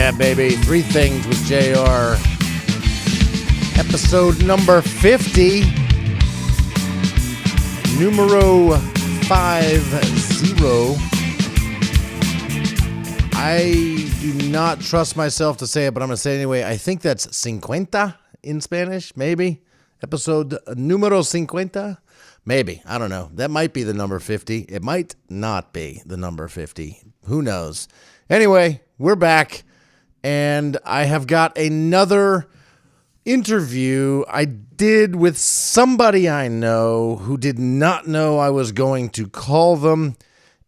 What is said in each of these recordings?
Yeah, baby. Three Things with JR. Episode number 50. Numero 50. I do not trust myself to say it, but I'm going to say it anyway. I think that's 50 in Spanish, maybe. Episode numero 50. Maybe. I don't know. That might be the number 50. It might not be the number 50. Who knows? Anyway, we're back, and I have got another interview I did with somebody I know who did not know I was going to call them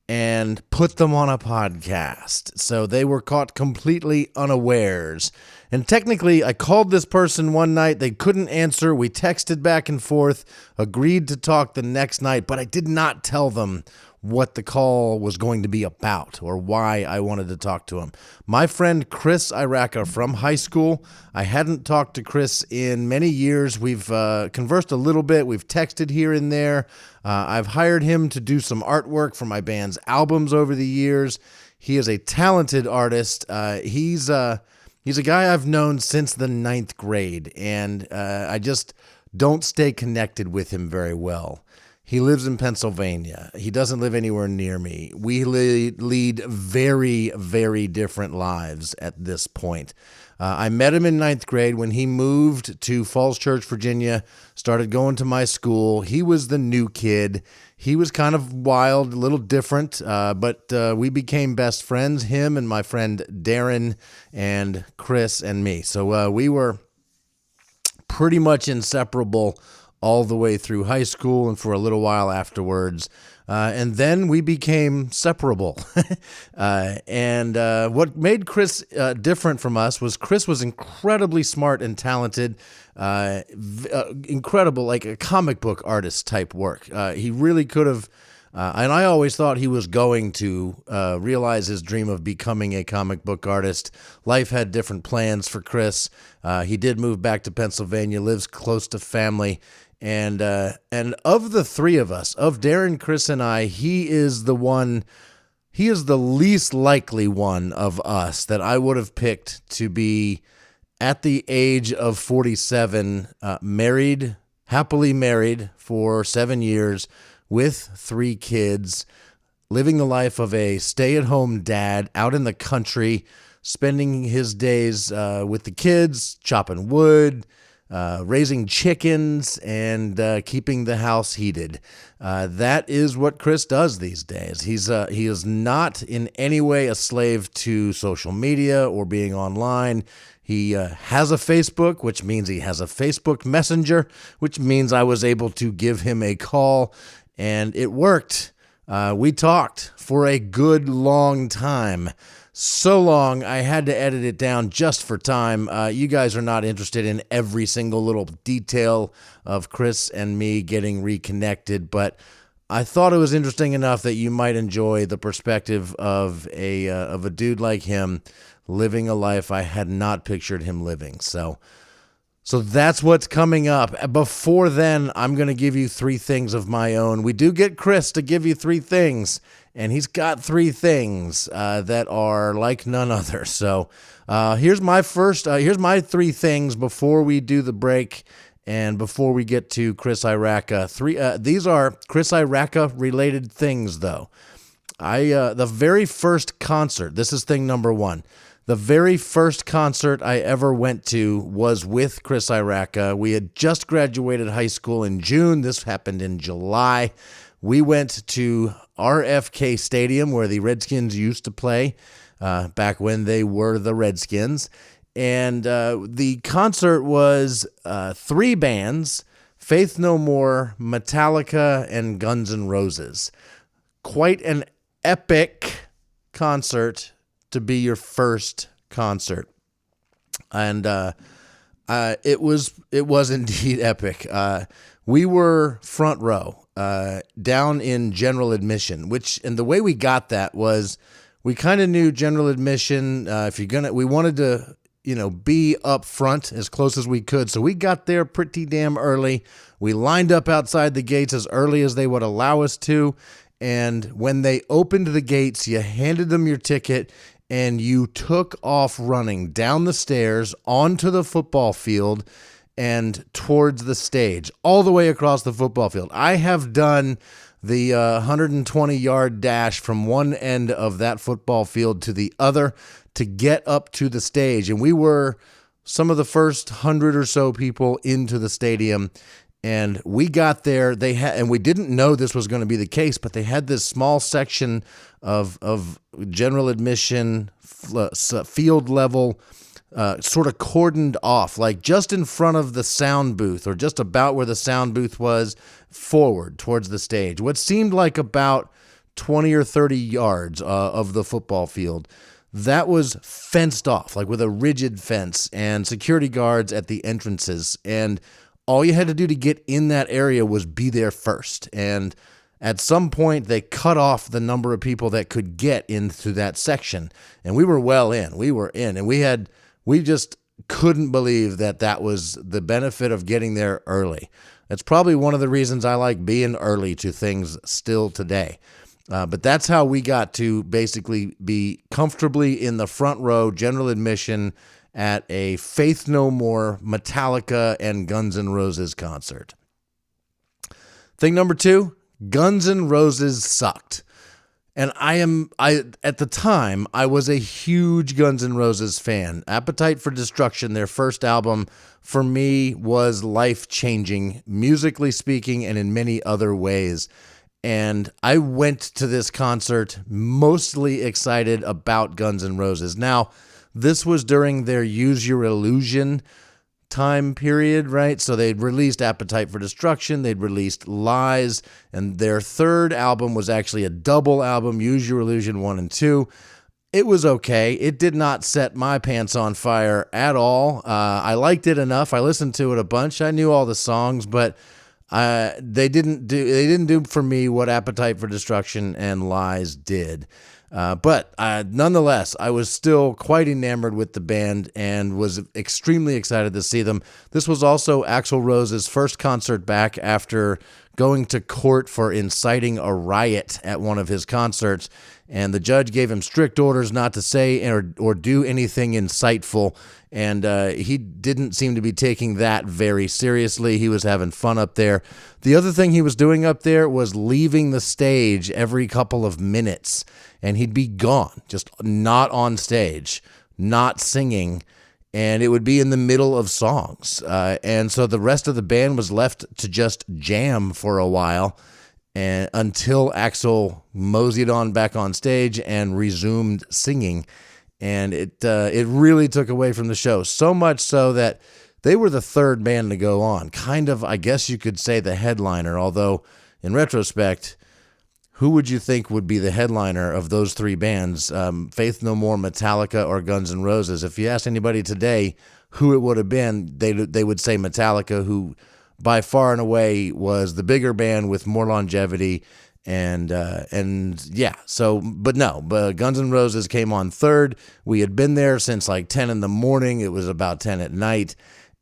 and put them on a podcast. So they were caught completely unawares. And technically, I called this person one night. They couldn't answer. We texted back and forth, agreed to talk the next night, but I did not tell them what the call was going to be about or why I wanted to talk to him. My friend Chris Iraca from high school. I hadn't talked to Chris in many years. We've conversed a little bit. We've texted here and there. I've hired him to do some artwork for my band's albums over the years. He is a talented artist. He's a guy I've known since the 9th grade, and I just don't stay connected with him very well. He lives in Pennsylvania. He doesn't live anywhere near me. We lead very, very different lives at this point. I met him in 9th grade when he moved to Falls Church, Virginia, started going to my school. He was the new kid. He was kind of wild, a little different, but we became best friends, him and my friend Darren and Chris and me. So we were pretty much inseparable all the way through high school and for a little while afterwards. And then we became separable. And what made Chris different from us was Chris was incredibly smart and talented, incredible, like a comic book artist type work. He really could have, and I always thought he was going to realize his dream of becoming a comic book artist. Life had different plans for Chris. He did move back to Pennsylvania, lives close to family. And of the three of us, of Darren, Chris, and I, he is the least likely one of us that I would have picked to be at the age of 47, happily married for 7 years with 3 kids, living the life of a stay-at-home dad out in the country, spending his days with the kids, chopping wood, raising chickens, and keeping the house heated. That is what Chris does these days. He is not in any way a slave to social media or being online. He has a Facebook, which means he has a Facebook Messenger, which means I was able to give him a call, and it worked. We talked for a good long time. So long, I had to edit it down just for time. You guys are not interested in every single little detail of Chris and me getting reconnected, but I thought it was interesting enough that you might enjoy the perspective of a dude like him living a life I had not pictured him living. So that's what's coming up. Before then, I'm going to give you 3 things of my own. We do get Chris to give you 3 things, and he's got 3 things that are like none other. So here's my 3 things before we do the break and before we get to Chris Iraca. These are Chris Iraca related things, though. The very first concert, this is thing number 1. The very first concert I ever went to was with Chris Iraca. We had just graduated high school in June. This happened in July. We went to RFK Stadium, where the Redskins used to play back when they were the Redskins. And the concert was 3 bands, Faith No More, Metallica, and Guns N' Roses. Quite an epic concert to be your first concert. And it was indeed epic. We were front row, down in general admission, and the way we got that was we kind of knew general admission, we wanted to, be up front as close as we could. So we got there pretty damn early. We lined up outside the gates as early as they would allow us to. And when they opened the gates, you handed them your ticket and you took off running down the stairs onto the football field and towards the stage, all the way across the football field. I have done the 120-yard dash from one end of that football field to the other to get up to the stage. And we were some of the first 100 or so people into the stadium. And we got there. And we didn't know this was going to be the case, but they had this small section of general admission, field level, sort of cordoned off, like just in front of the sound booth, or just about where the sound booth was, forward towards the stage. What seemed like about 20 or 30 yards of the football field. That was fenced off, like with a rigid fence, and security guards at the entrances. And all you had to do to get in that area was be there first. And at some point, they cut off the number of people that could get into that section. And we were well in. We were in. And we just couldn't believe that was the benefit of getting there early. That's probably one of the reasons I like being early to things still today. But that's how we got to basically be comfortably in the front row, general admission, at a Faith No More, Metallica, and Guns N' Roses concert. Thing number 2, Guns N' Roses sucked. And at the time, I was a huge Guns N' Roses fan. Appetite for Destruction, their first album, for me was life-changing, musically speaking, and in many other ways. And I went to this concert mostly excited about Guns N' Roses. Now, this was during their Use Your Illusion time period, right? So they'd released Appetite for Destruction, they'd released Lies, and their third album was actually a double album, Use Your Illusion 1 and 2. It was okay. It did not set my pants on fire at all. I liked it enough. I listened to it a bunch. I knew all the songs, but they didn't do for me what Appetite for Destruction and Lies did. But nonetheless, I was still quite enamored with the band and was extremely excited to see them. This was also Axl Rose's first concert back after going to court for inciting a riot at one of his concerts, and the judge gave him strict orders not to say or do anything insightful, and he didn't seem to be taking that very seriously. He was having fun up there. The other thing he was doing up there was leaving the stage every couple of minutes, and he'd be gone, just not on stage, not singing, and it would be in the middle of songs. And so the rest of the band was left to just jam for a while, and until Axl moseyed on back on stage and resumed singing. And it really took away from the show, so much so that they were the third band to go on. Kind of, I guess you could say, the headliner, although in retrospect, who would you think would be the headliner of those three bands, Faith No More, Metallica, or Guns N' Roses? If you ask anybody today who it would have been, they would say Metallica, who by far and away was the bigger band with more longevity. And yeah, so, but no, Guns N' Roses came on third. We had been there since like 10 in the morning. It was about 10 at night,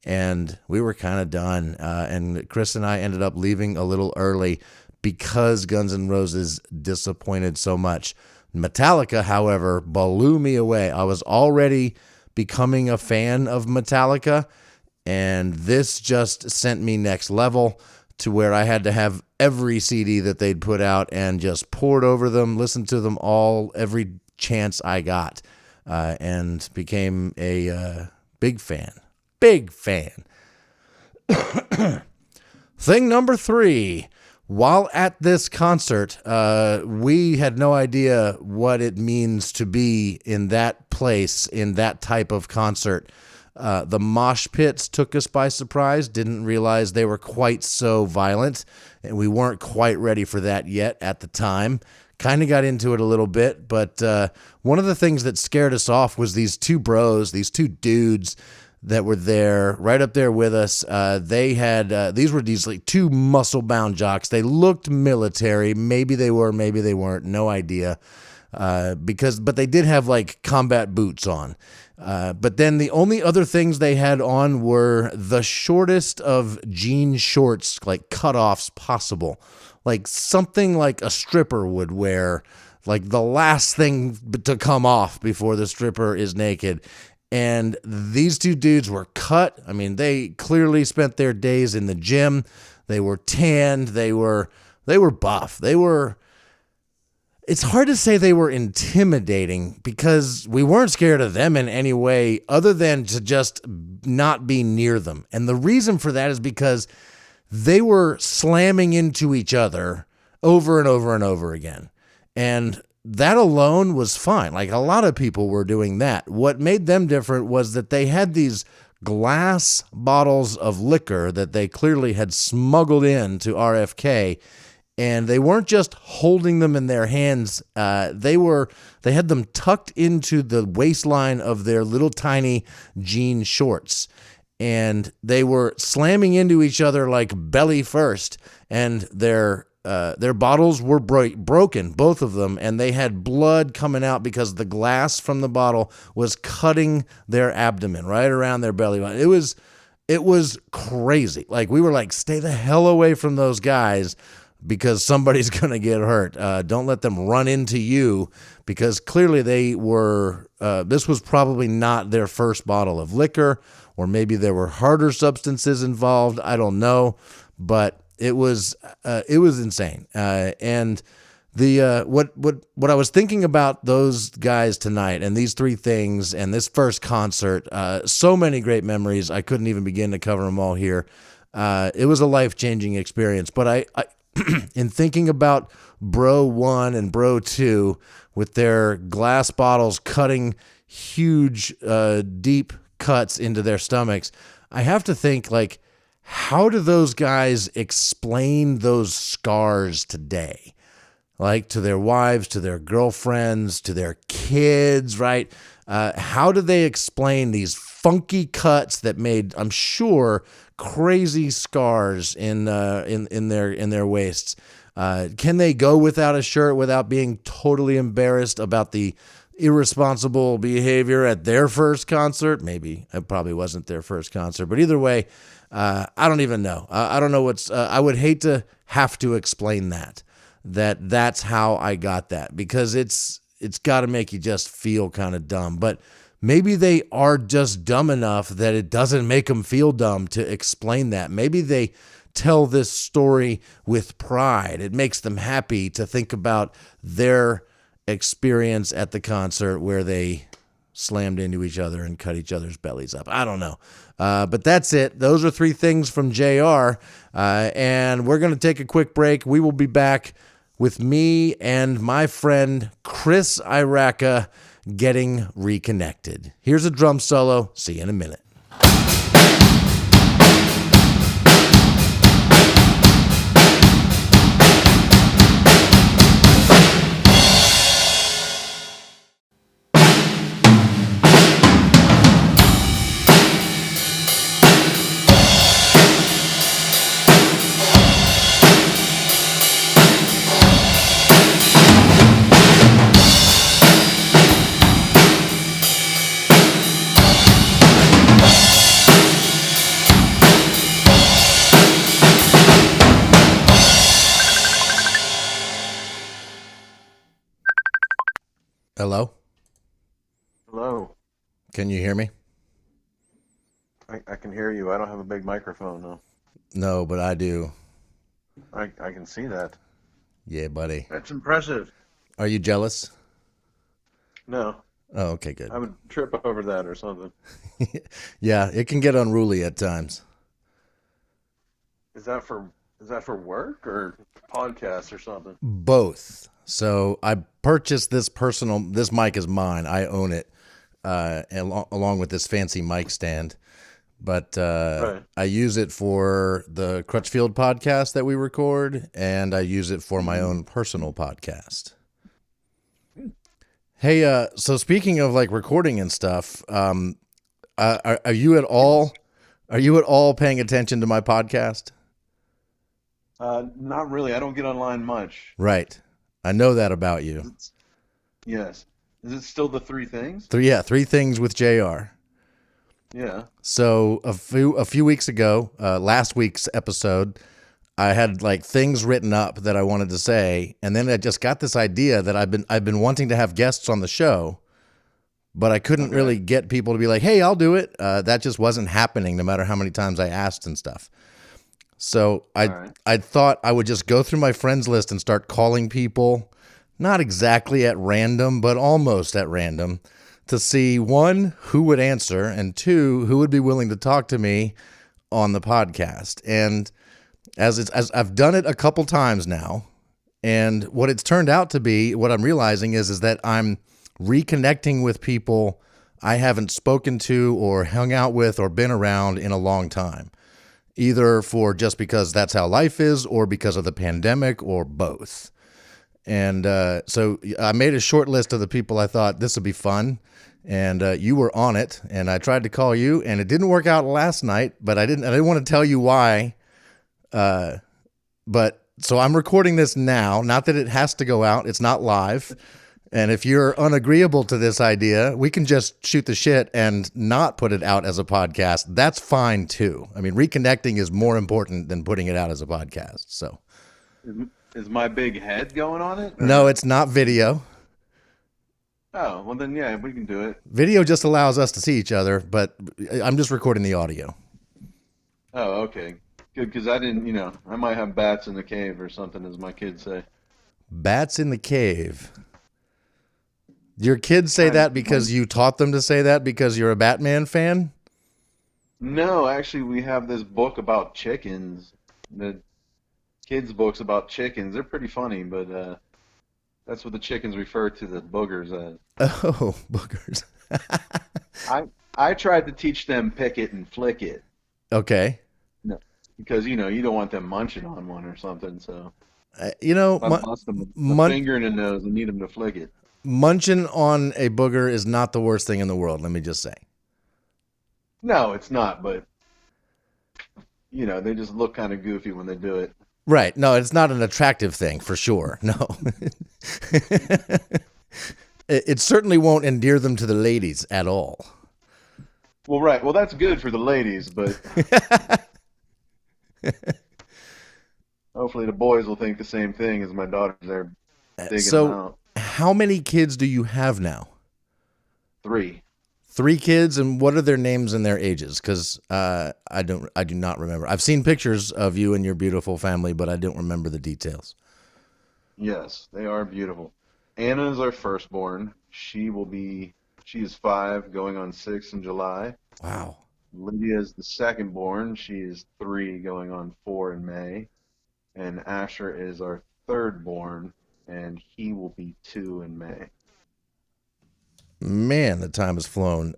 and we were kind of done. And Chris and I ended up leaving a little early because Guns N' Roses disappointed so much. Metallica, however, blew me away. I was already becoming a fan of Metallica, and this just sent me next level to where I had to have every CD that they'd put out and just poured over them, listened to them all, every chance I got, and became a big fan. Big fan. Thing number 3. While at this concert, we had no idea what it means to be in that place, in that type of concert. The mosh pits took us by surprise, didn't realize they were quite so violent, and we weren't quite ready for that yet at the time. Kind of got into it a little bit, but one of the things that scared us off was these two bros, these two dudes that were there, right up there with us. They had, these were these like two muscle-bound jocks. They looked military. Maybe they were, maybe they weren't, no idea. But they did have like combat boots on. But then the only other things they had on were the shortest of jean shorts, like cutoffs possible, like something like a stripper would wear, like the last thing to come off before the stripper is naked. And these two dudes were cut. I mean, they clearly spent their days in the gym. They were tanned. They were buff. It's hard to say they were intimidating because we weren't scared of them in any way other than to just not be near them. And the reason for that is because they were slamming into each other over and over and over again. And that alone was fine. Like, a lot of people were doing that. What made them different was that they had these glass bottles of liquor that they clearly had smuggled into RFK, and they weren't just holding them in their hands. They had them tucked into the waistline of their little tiny jean shorts, and they were slamming into each other like belly first, and their bottles were broken, both of them, and they had blood coming out because the glass from the bottle was cutting their abdomen right around their belly button. It was crazy. Like, we were like, stay the hell away from those guys because somebody's going to get hurt. Don't let them run into you, because clearly they were, this was probably not their first bottle of liquor, or maybe there were harder substances involved. I don't know, but it was insane. And the what I was thinking about those guys tonight and these three things and this first concert, so many great memories. I couldn't even begin to cover them all here. It was a life-changing experience. But I in thinking about Bro 1 and Bro 2 with their glass bottles cutting huge, deep cuts into their stomachs, I have to think, like, how do those guys explain those scars today? Like, to their wives, to their girlfriends, to their kids, right? How do they explain these funky cuts that made, I'm sure, crazy scars in their waists? Can they go without a shirt without being totally embarrassed about the irresponsible behavior at their first concert? Maybe it probably wasn't their first concert, but either way, I don't even know. I don't know what's. I would hate to have to explain that's how I got that, because it's got to make you just feel kind of dumb. But maybe they are just dumb enough that it doesn't make them feel dumb to explain that. Maybe they tell this story with pride. It makes them happy to think about their experience at the concert where they slammed into each other and cut each other's bellies up. I don't know. But that's it. Those are three things from JR. And we're going to take a quick break. We will be back with me and my friend Chris Iraca getting reconnected. Here's a drum solo. See you in a minute. Hello? Hello. Can you hear me? I can hear you. I don't have a big microphone, though. No, but I do. I can see that. Yeah, buddy. That's impressive. Are you jealous? No, Oh, okay, good. I would trip over that or something. Yeah, it can get unruly at times. Is that for work or podcast or something? Both. So I purchased this mic is mine. I own it, along with this fancy mic stand. But Right. I use it for the Crutchfield podcast that we record, and I use it for my own personal podcast. Hey, so speaking of like recording and stuff, are you at all paying attention to my podcast? Not really. I don't get online much. Right. I know that about you. Yes. Is it still the three things? Three things with JR. Yeah. So a few weeks ago, last week's episode, I had like things written up that I wanted to say, and then I just got this idea that I've been wanting to have guests on the show, but I couldn't Okay. really get people to be like, "Hey, I'll do it." That just wasn't happening, no matter how many times I asked and stuff. So All right. I thought I would just go through my friends list and start calling people, not exactly at random, but almost at random, to see one, who would answer, and two, who would be willing to talk to me on the podcast. And as I've done it a couple times now, and what it's turned out to be, what I'm realizing is that I'm reconnecting with people I haven't spoken to or hung out with or been around in a long time, either for just because that's how life is or because of the pandemic or both. And so I made a short list of the people I thought this would be fun, and you were on it. And I tried to call you, and it didn't work out last night. But I didn't want to tell you why. But so I'm recording this now. Not that it has to go out. It's not live. And if you're unagreeable to this idea, we can just shoot the shit and not put it out as a podcast. That's fine too. I mean, reconnecting is more important than putting it out as a podcast. So. Is my big head going on it? No, it's not video. Oh, well then, yeah, we can do it. Video just allows us to see each other, but I'm just recording the audio. Oh, okay. Good, because I didn't, I might have bats in the cave or something, as my kids say. Bats in the cave. Your kids say that because you taught them to say that because you're a Batman fan? No, actually, we have this book about chickens. The kids' books about chickens. They're pretty funny, but that's what the chickens refer to the boogers as. Oh, boogers. I tried to teach them pick it and flick it. Okay. No, because you don't want them munching on one or something. So I bust them a finger in the nose and need them to flick it. Munching on a booger is not the worst thing in the world. Let me just say. No, it's not. But they just look kind of goofy when they do it. Right. No, it's not an attractive thing for sure. No. It certainly won't endear them to the ladies at all. Well, right. Well, that's good for the ladies, but hopefully the boys will think the same thing as my daughters. They're digging them out. How many kids do you have now? 3. 3 kids, and what are their names and their ages? Because I do not remember. I've seen pictures of you and your beautiful family, but I don't remember the details. Yes, they are beautiful. Anna is our firstborn. She is 5, going on 6 in July. Wow. Lydia is the secondborn. She is 3, going on 4 in May. And Asher is our thirdborn, and he will be 2 in May. Man, the time has flown.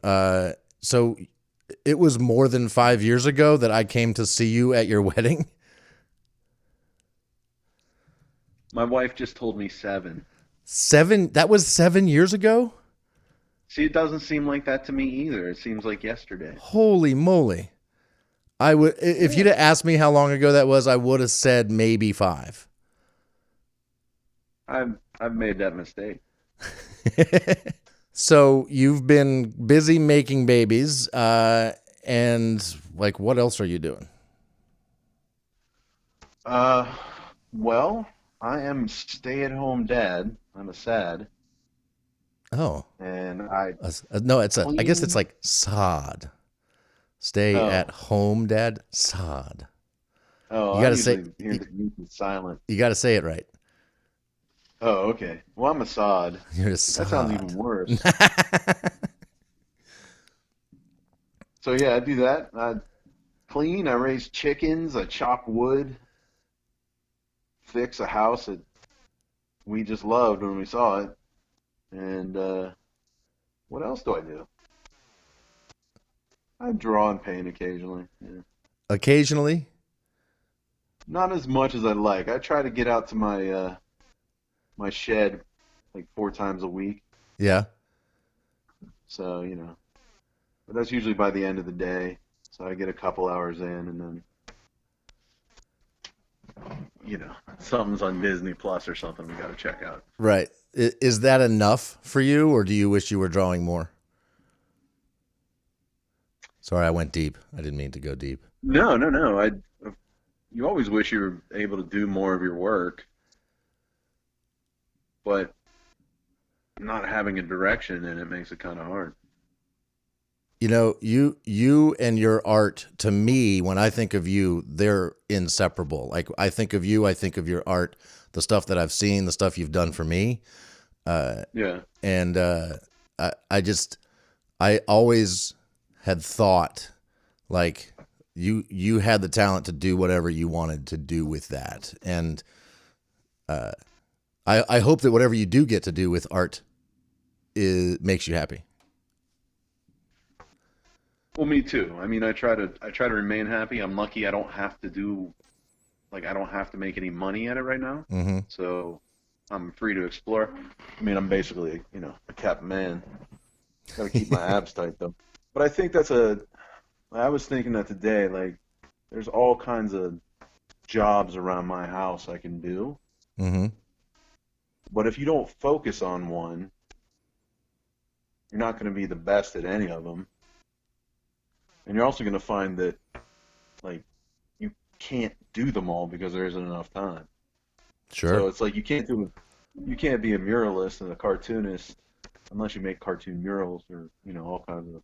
So it was more than 5 years ago that I came to see you at your wedding? My wife just told me 7. 7? That was 7 years ago? See, it doesn't seem like that to me either. It seems like yesterday. Holy moly. If you'd have asked me how long ago that was, I would have said maybe 5. I've made that mistake. So you've been busy making babies, and like, what else are you doing? Well, I am stay-at-home dad. I'm a SAD. Oh, And no, I guess it's like sod. Stay at home, dad. Sod. Oh, You gotta I say usually hear the mute is silent. you got to say it right. Oh, okay. Well, I'm a sod. You're a That sounds even sod. worse. So yeah, I do that. I clean. I raise chickens. I chop wood. Fix a house that we just loved when we saw it. And what else do I do? I draw and paint occasionally. Yeah. Occasionally. Not as much as I'd like. I try to get out to my shed like 4 times a week. Yeah. So, but that's usually by the end of the day. So I get a couple hours in and then, something's on Disney Plus or something we got to check out. Right. Is that enough for you, or do you wish you were drawing more? Sorry, I went deep. I didn't mean to go deep. No. you always wish you were able to do more of your work, but not having a direction in it makes it kind of hard. You and your art, to me, when I think of you, they're inseparable. Like I think of you, I think of your art, the stuff that I've seen, the stuff you've done for me. Yeah. And I always had thought like you had the talent to do whatever you wanted to do with that. And I hope that whatever you do get to do with art makes you happy. Well, me too. I mean, I try to remain happy. I'm lucky I don't have to do like I don't have to make any money at it right now. Mm-hmm. So I'm free to explore. I mean, I'm basically, a capped man. Got to keep my abs tight though. But I think I was thinking that today, like there's all kinds of jobs around my house I can do. Mm-hmm. But if you don't focus on one, you're not going to be the best at any of them. And you're also going to find that like you can't do them all because there isn't enough time. Sure. So it's like you can't be a muralist and a cartoonist unless you make cartoon murals or all kinds of.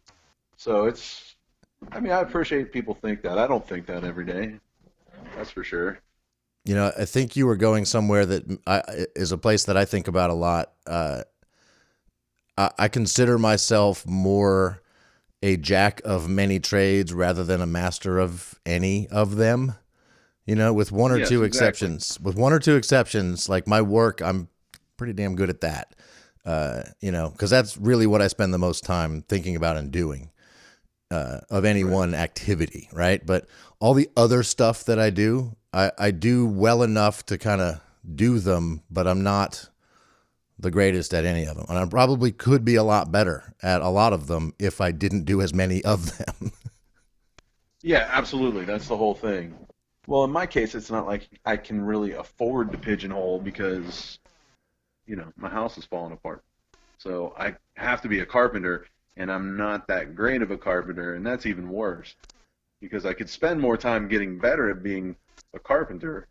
So I mean, I appreciate people think that. I don't think that every day. That's for sure. I think you were going somewhere that is a place that I think about a lot. I consider myself more a jack of many trades rather than a master of any of them. With one or Yes, two exactly. exceptions. With one or two exceptions, like my work, I'm pretty damn good at that. Because that's really what I spend the most time thinking about and doing of any Right. one activity, right? But all the other stuff that I do, I do well enough to kind of do them, but I'm not the greatest at any of them. And I probably could be a lot better at a lot of them if I didn't do as many of them. Yeah, absolutely. That's the whole thing. Well, in my case, it's not like I can really afford to pigeonhole because, my house is falling apart. So I have to be a carpenter, and I'm not that great of a carpenter, and that's even worse because I could spend more time getting better at being a carpenter,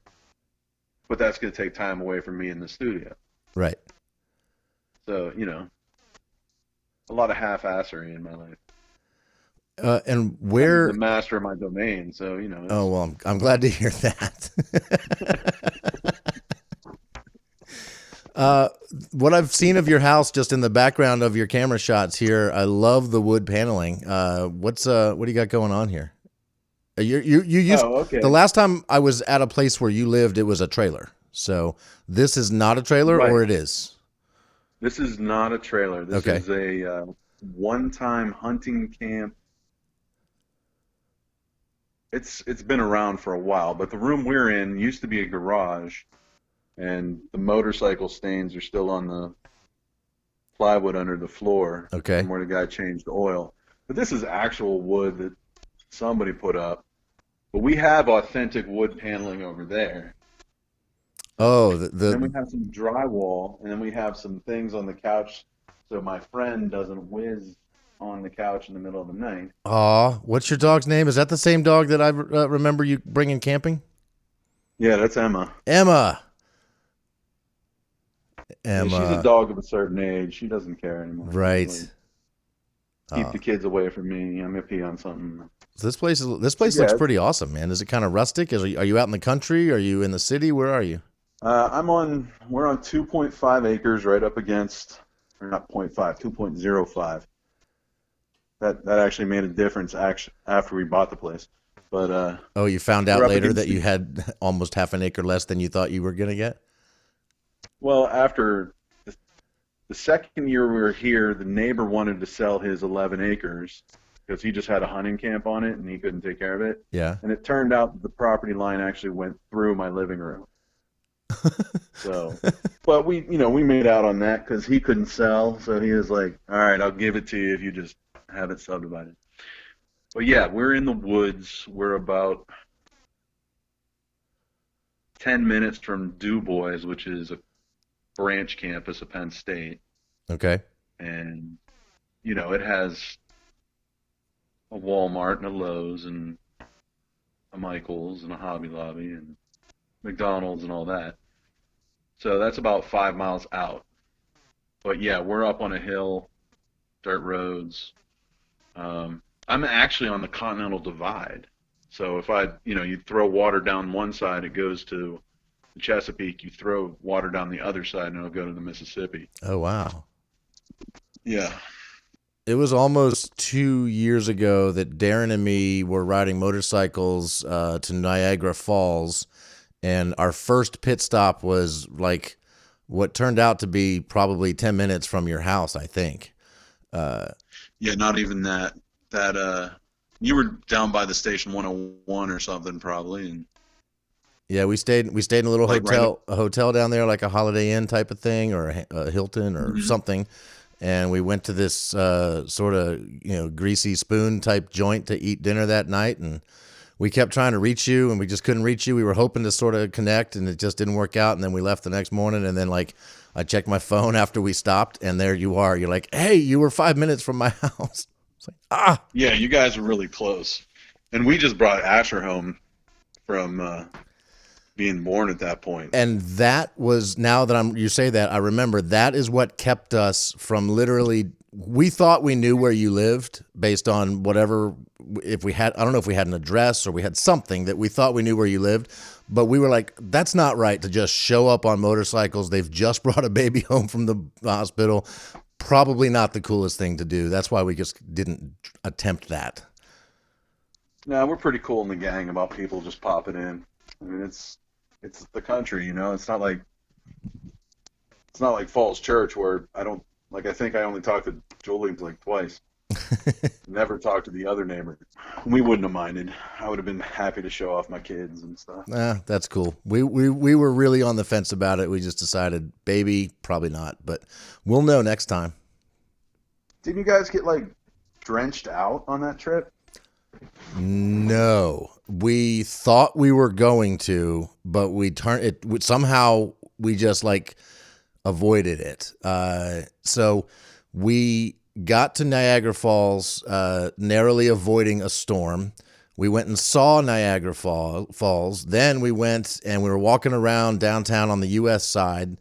but that's going to take time away from me in the studio. Right. So, a lot of half-assery in my life. And I'm the where, master of my domain, so, oh, it's well, I'm glad to hear that. Uh, what I've seen of your house just in the background of your camera shots here, I love the wood paneling. What do you got going on here? You used Oh, the okay. last time I was at a place where you lived, it was a trailer. So this is not a trailer, Right. or it is. This is not a trailer. This Okay. is a one-time hunting camp. It's been around for a while, but the room we're in used to be a garage, and the motorcycle stains are still on the plywood under the floor Okay. from where the guy changed oil. But this is actual wood that somebody put up. But we have authentic wood paneling over there. Oh, And then we have some drywall, and then we have some things on the couch so my friend doesn't whiz on the couch in the middle of the night. aw, what's your dog's name? Is that the same dog that I remember you bringing camping? Yeah, that's Emma. Emma. Yeah, she's a Emma. dog of a certain age. She doesn't care anymore. She's like, Right. keep Uh, the kids away from me. I'm gonna pee on something. so this So place looks yeah, pretty awesome, man. Is it kind of rustic? Are you out in the country? Are you in the city? Where are you? we're on 2.5 acres right up against, or not point 0.5, 2.05. That actually made a difference actually after we bought the place. But Oh, you found we're out up later against that you had almost half an acre less than you thought you were gonna get. well, after the second year we were here, the neighbor wanted to sell his 11 acres because he just had a hunting camp on it and he couldn't take care of it. Yeah. And it turned out that the property line actually went through my living room. So, but we made out on that because he couldn't sell. So he was like, all right, I'll give it to you if you just have it subdivided. But yeah, we're in the woods. We're about 10 minutes from Du Bois, which is a branch campus of Penn State. Okay. And, it has a Walmart and a Lowe's and a Michael's and a Hobby Lobby and McDonald's and all that. So that's about 5 miles out. But yeah, we're up on a hill, dirt roads. I'm actually on the Continental Divide. So if you throw water down one side, it goes to the Chesapeake. You throw water down the other side, and it'll go to the Mississippi. Oh, wow. Yeah. It was almost 2 years ago that Darren and me were riding motorcycles to Niagara Falls, and our first pit stop was like what turned out to be probably 10 minutes from your house, I think. Yeah, not even that. You were down by the station 101 or something probably, and Yeah, we stayed in a little like right. hotel down there, like a Holiday Inn type of thing, or a Hilton or Mhm. something. And we went to this sort of greasy spoon type joint to eat dinner that night, and we kept trying to reach you, and we just couldn't reach you. We were hoping to sort of connect, and it just didn't work out. And then we left the next morning, and then like I checked my phone after we stopped, and there you are. You're like, hey, you were 5 minutes from my house. It's like, ah. Yeah, you guys were really close, and we just brought Asher home from being born at that point. And that was, now that you say that, I remember that is what kept us from literally, we thought we knew where you lived based on whatever, if we had, I don't know if we had an address or we had something that we thought we knew where you lived, but we were like, that's not right to just show up on motorcycles. They've just brought a baby home from the hospital. Probably not the coolest thing to do. That's why we just didn't attempt that. No, we're pretty cool in the gang about people just popping in. I mean, it's the country, It's not like Falls Church where I don't like. I think I only talked to Julie like twice. Never talked to the other neighbor. We wouldn't have minded. I would have been happy to show off my kids and stuff. That's cool. We were really on the fence about it. We just decided, baby, probably not, but we'll know next time. Didn't you guys get like drenched out on that trip? No, we thought we were going to, but we turned it somehow. We just like avoided it. So we got to Niagara Falls, narrowly avoiding a storm. We went and saw Niagara Falls. Then we went and we were walking around downtown on the U.S. side,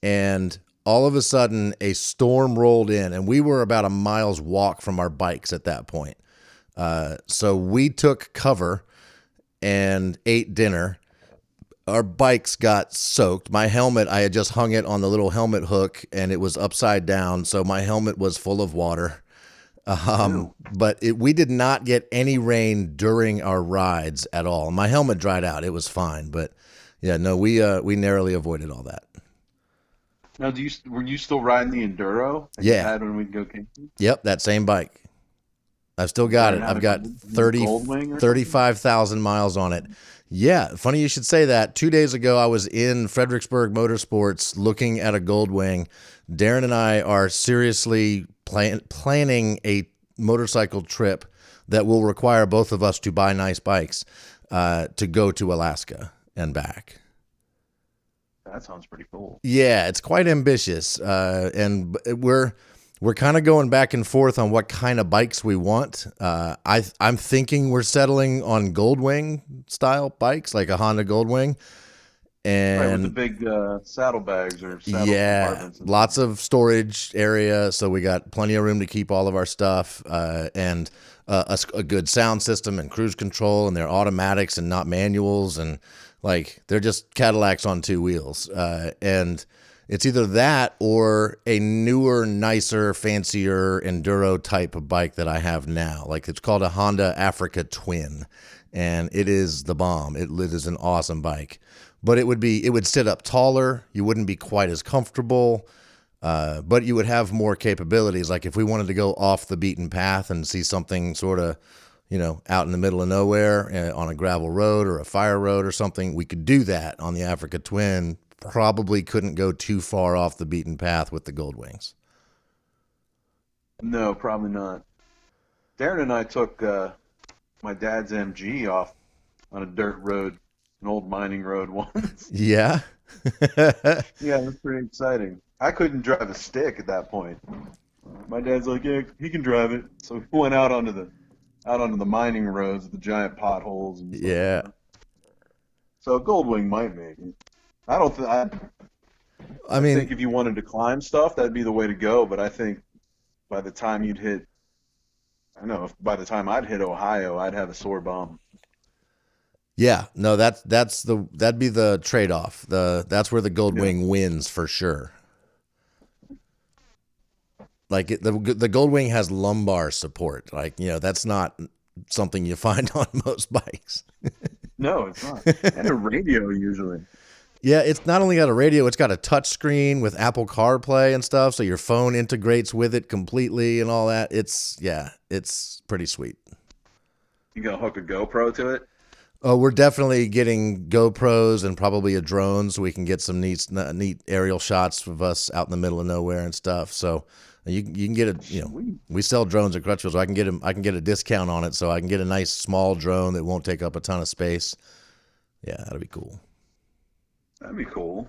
and all of a sudden a storm rolled in, and we were about a mile's walk from our bikes at that point. So we took cover and ate dinner. Our bikes got soaked. My helmet, I had just hung it on the little helmet hook, and it was upside down, so my helmet was full of water. But we did not get any rain during our rides at all. My helmet dried out. It was fine, but yeah, no, we narrowly avoided all that. Now, were you still riding the Enduro that you Yeah. had when we'd go camping? Yep, that same bike. I've still got it. Did it have I've a got Goldwing or something? 35,000 miles on it. Yeah, funny you should say that. 2 days ago, I was in Fredericksburg Motorsports looking at a Goldwing. Darren and I are seriously planning a motorcycle trip that will require both of us to buy nice bikes to go to Alaska and back. That sounds pretty cool. Yeah, it's quite ambitious, and we're kind of going back and forth on what kind of bikes we want. I'm thinking we're settling on Goldwing style bikes, like a Honda Goldwing, Right, with the and big saddlebags or saddle yeah, compartments. lots of storage area, so we got plenty of room to keep all of our stuff, and a good sound system and cruise control, and they're automatics and not manuals, and like they're just Cadillacs on two wheels, and it's either that or a newer, nicer, fancier enduro type of bike that I have now. Like it's called a Honda Africa Twin, and it is the bomb. It is an awesome bike, but it would sit up taller. You wouldn't be quite as comfortable, but you would have more capabilities. Like if we wanted to go off the beaten path and see something sort of, out in the middle of nowhere on a gravel road or a fire road or something, we could do that on the Africa Twin. Probably couldn't go too far off the beaten path with the Goldwings. No, probably not. Darren and I took my dad's MG off on a dirt road, an old mining road once. Yeah. Yeah, it was pretty exciting. I couldn't drive a stick at that point. My dad's like, yeah, he can drive it. So we went out onto the out onto the mining roads with the giant potholes and stuff like Yeah. that. So Goldwing might make it. I don't think I I mean, think if you wanted to climb stuff, that'd be the way to go. But I think by the time you'd hit, I don't know, if by the time I'd hit Ohio, I'd have a sore bum. yeah, no, that'd be the trade-off. That's where the Yeah. Goldwing wins for sure. Like the Goldwing has lumbar support. Like, that's not something you find on most bikes. No, it's not. And a radio usually. Yeah, it's not only got a radio, it's got a touch screen with Apple CarPlay and stuff, so your phone integrates with it completely and all that. It's pretty sweet. You gonna hook a GoPro to it? Oh, we're definitely getting GoPros and probably a drone so we can get some neat aerial shots of us out in the middle of nowhere and stuff. So you can get Sweet. we sell drones at Crutchfield, so I can get a discount on it, so I can get a nice small drone that won't take up a ton of space. Yeah, that'll be cool. That'd be cool.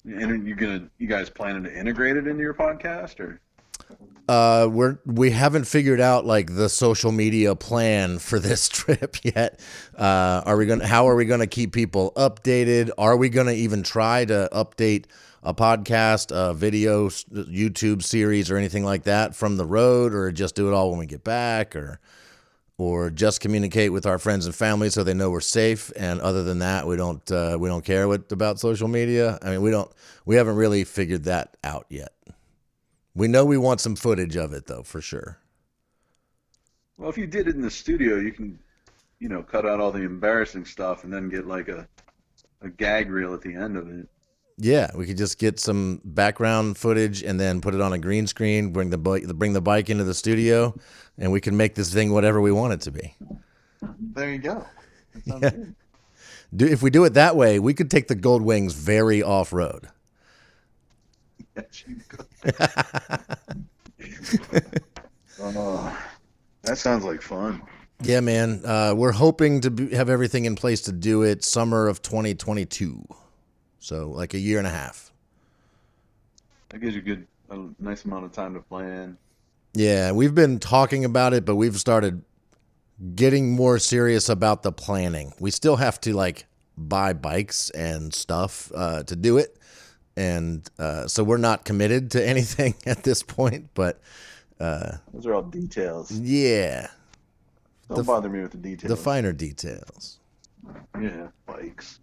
And are you guys planning to integrate it into your podcast or? We haven't figured out like the social media plan for this trip yet. How are we gonna keep people updated? Are we gonna even try to update a podcast, a video, YouTube series, or anything like that from the road, or just do it all when we get back, or just communicate with our friends and family so they know we're safe? And other than that, we don't care about social media. I mean, we haven't really figured that out yet. We know we want some footage of it though, for sure. Well, if you did it in the studio, you can, cut out all the embarrassing stuff and then get like a gag reel at the end of it. Yeah, we could just get some background footage and then put it on a green screen, bring the bike into the studio, and we can make this thing whatever we want it to be. There you go. That sounds Yeah. good. If we do it that way, we could take the Gold Wings very off-road. Yes, you could. That sounds like fun. Yeah, man. We're hoping to have everything in place to do it summer of 2022. So like a year and a half. That gives you a nice amount of time to plan. Yeah, we've been talking about it, but we've started getting more serious about the planning. We still have to like buy bikes and stuff to do it. And so we're not committed to anything at this point, but Those are all details. yeah, Don't bother me with the details. the finer details. Yeah, bikes.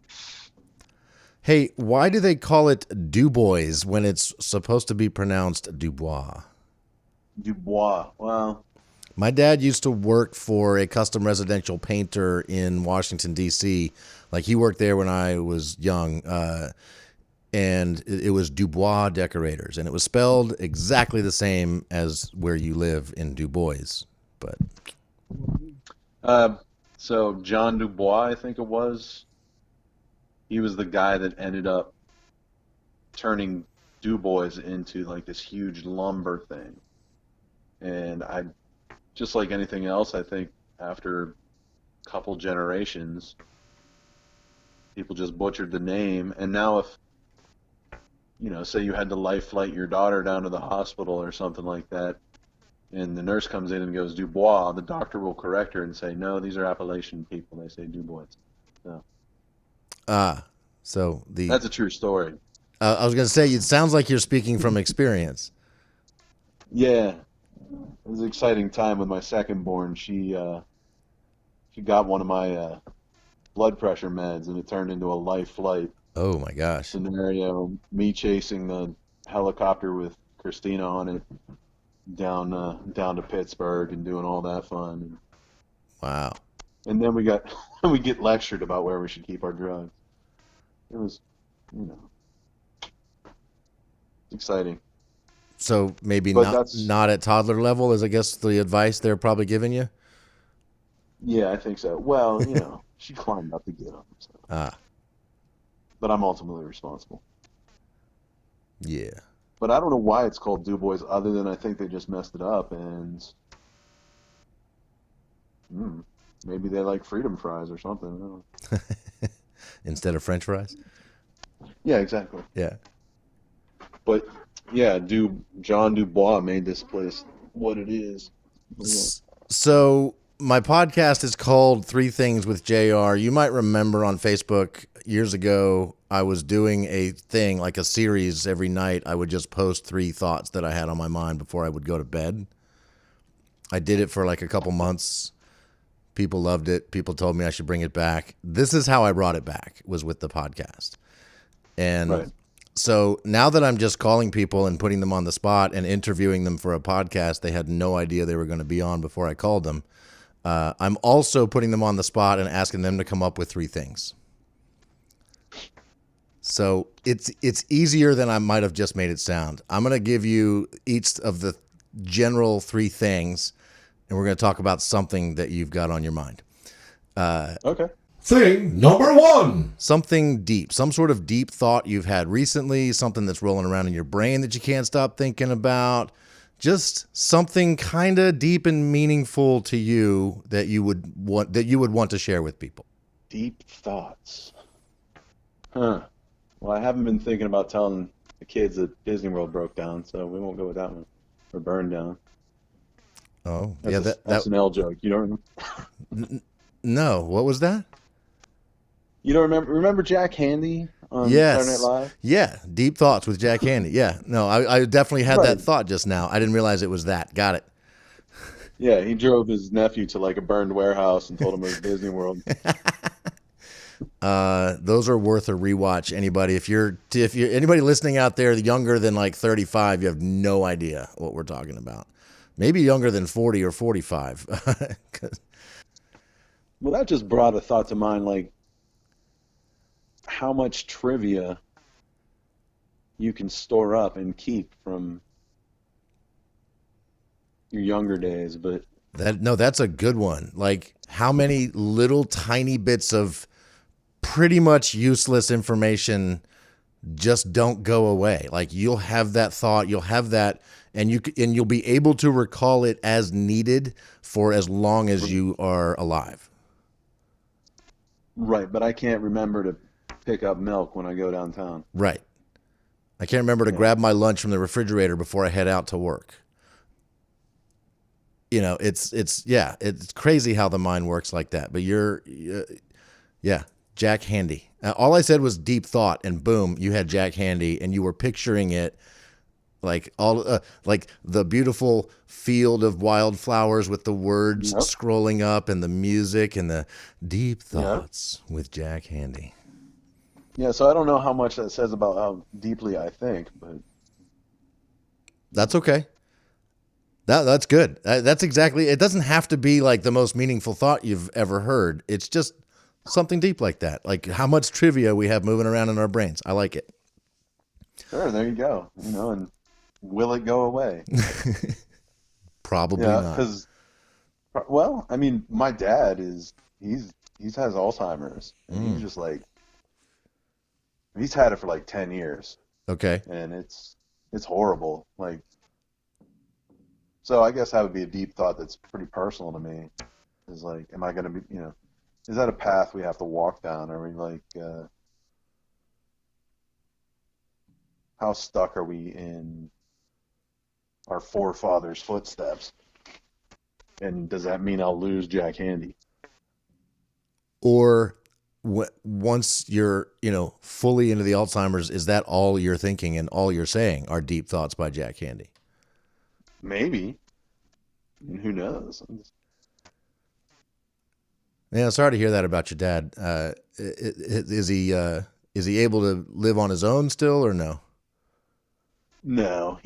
Hey, why do they call it Dubois when it's supposed to be pronounced Dubois? Dubois. Well, My dad used to work for a custom residential painter in Washington, D.C. Like he worked there when I was young, and it was Dubois Decorators, and it was spelled exactly the same as where you live in Dubois. But so John Dubois, I think it was. He was the guy that ended up turning Dubois into like this huge lumber thing. And just like anything else, I think after a couple generations, people just butchered the name. And now if, say you had to life flight your daughter down to the hospital or something like that, and the nurse comes in and goes Dubois, the doctor will correct her and say, no, these are Appalachian people. They say Dubois. So so that's a true story. I was going to say, it sounds like you're speaking from experience. Yeah, it was an exciting time with my second born. She got one of my blood pressure meds, and it turned into a life flight Oh my gosh. scenario. Me chasing the helicopter with Christina on it down to Pittsburgh and doing all that fun. Wow. And then we get lectured about where we should keep our drugs. It was, it's exciting. So maybe But that's not at toddler level is, I guess, the advice they're probably giving you. Yeah, I think so. Well, she climbed up to get them. So. Ah, But I'm ultimately responsible. yeah. But I don't know why it's called Dubois, other than I think they just messed it up, and maybe they like freedom fries or something. I don't know. Instead of French fries. Yeah, exactly. Yeah. But yeah, John Dubois made this place what it is. So my podcast is called Three Things with JR. You might remember on Facebook years ago, I was doing a thing like a series every night. I would just post 3 thoughts that I had on my mind before I would go to bed. I did it for like a couple months. People loved it. People told me I should bring it back. This is how I brought it back, was with the podcast. And Right. so now that I'm just calling people and putting them on the spot and interviewing them for a podcast they had no idea they were going to be on before I called them, I'm also putting them on the spot and asking them to come up with 3 things. So it's easier than I might have just made it sound. I'm going to give you each of the general 3 things, and we're going to talk about something that you've got on your mind. Okay. Thing number 1. Something deep, some sort of deep thought you've had recently, something that's rolling around in your brain that you can't stop thinking about, just something kind of deep and meaningful to you that you would want to share with people. Deep thoughts. Huh. Well, I haven't been thinking about telling the kids that Disney World broke down, so we won't go with that one. Or burned down. Oh, That's yeah, that's an L joke. You don't remember? No, what was that? You don't remember Jack Handy on Yes. Saturday Night Live? Yeah, deep thoughts with Jack Handy. Yeah, no, I definitely had that Right. thought just now. I didn't realize it was that. Got it. Yeah, he drove his nephew to like a burned warehouse and told him it was Disney World. Those are worth a rewatch. Anybody, if you're anybody listening out there younger than like 35, you have no idea what we're talking about. Maybe younger than 40 or 45. 'Cause- Well, that just brought a thought to mind, like how much trivia you can store up and keep from your younger days. But that's a good one. Like how many little tiny bits of pretty much useless information just don't go away. Like you'll have that thought, you'll have that, and you'll be able to recall it as needed for as long as you are alive. right, but I can't remember to pick up milk when I go downtown. Right. I can't remember to grab my lunch from the refrigerator before I head out to work. You know, it's crazy how the mind works like that. But yeah, Jack Handy. All I said was deep thought, and boom, you had Jack Handy, and you were picturing it like like the beautiful field of wildflowers with the words Yep. scrolling up and the music and the deep thoughts with Jack Handy. Yeah, so I don't know how much that says about how deeply I think, but That's okay. That's good. That's exactly. It doesn't have to be like the most meaningful thought you've ever heard. It's just something deep like that. Like how much trivia we have moving around in our brains. I like it. sure, there you go. And will it go away? Probably Yeah, not. because, well, I mean, my dad he has Alzheimer's, and he's just like, he's had it for like 10 years, Okay. and it's horrible. Like, so I guess that would be a deep thought that's pretty personal to me. Is like, am I going to be, is that a path we have to walk down? Are we like, how stuck are we in our forefathers' footsteps? And does that mean I'll lose Jack Handy? Or once you're fully into the Alzheimer's, is that all you're thinking and all you're saying are deep thoughts by Jack Handy? Maybe. And who knows? Yeah, sorry to hear that about your dad. Is he able to live on his own still or no? No,